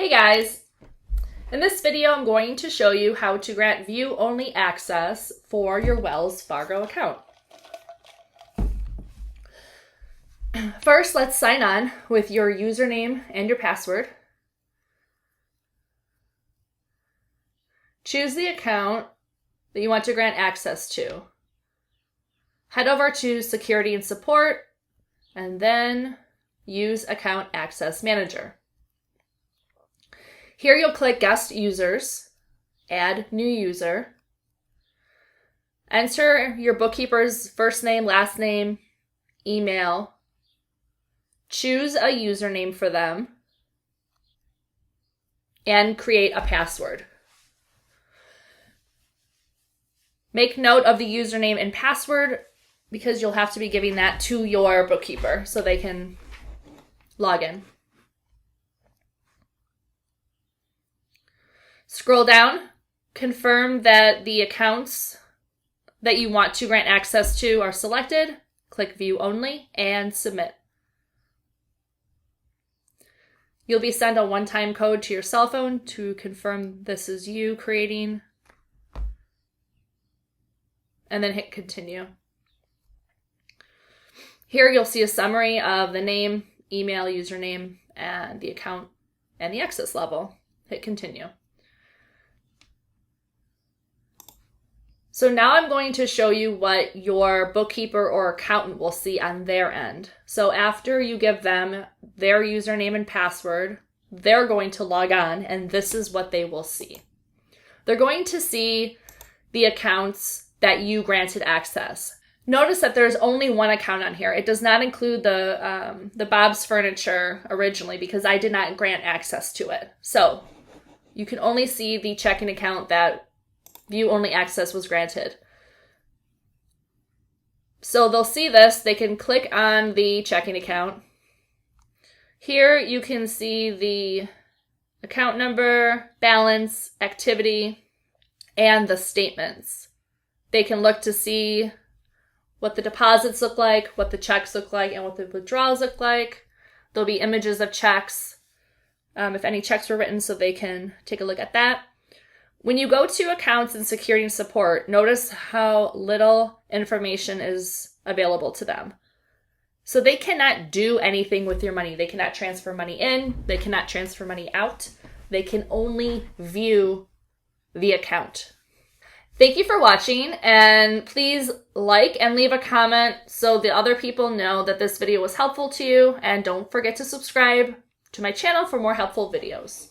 Hey guys! In this video, I'm going to show you how to grant view-only access for your Wells Fargo account. First, let's sign on with your username and your password. Choose the account that you want to grant access to. Head over to Security and Support, and then use Account Access Manager. Here you'll click Guest Users, Add New User, enter your bookkeeper's first name, last name, email, choose a username for them, and create a password. Make note of the username and password because you'll have to be giving that to your bookkeeper so they can log in. Scroll down, confirm that the accounts that you want to grant access to are selected, click View Only, and Submit. You'll be sent a one-time code to your cell phone to confirm this is you creating, and then hit Continue. Here you'll see a summary of the name, email, username, and the account, and the access level. Hit Continue. So now I'm going to show you what your bookkeeper or accountant will see on their end. So after you give them their username and password, they're going to log on, and this is what they will see. They're going to see the accounts that you granted access. Notice that there's only one account on here. It does not include the Bob's Furniture originally because I did not grant access to it. So you can only see the checking account that view-only access was granted. So they'll see this. They can click on the checking account. Here you can see the account number, balance, activity, and the statements. They can look to see what the deposits look like, what the checks look like, and what the withdrawals look like. There'll be images of checks, if any checks were written, so they can take a look at that. When you go to Accounts and Security and Support, notice how little information is available to them. So they cannot do anything with your money. They cannot transfer money in. They cannot transfer money out. They can only view the account. Thank you for watching, and please like and leave a comment so the other people know that this video was helpful to you, and don't forget to subscribe to my channel for more helpful videos.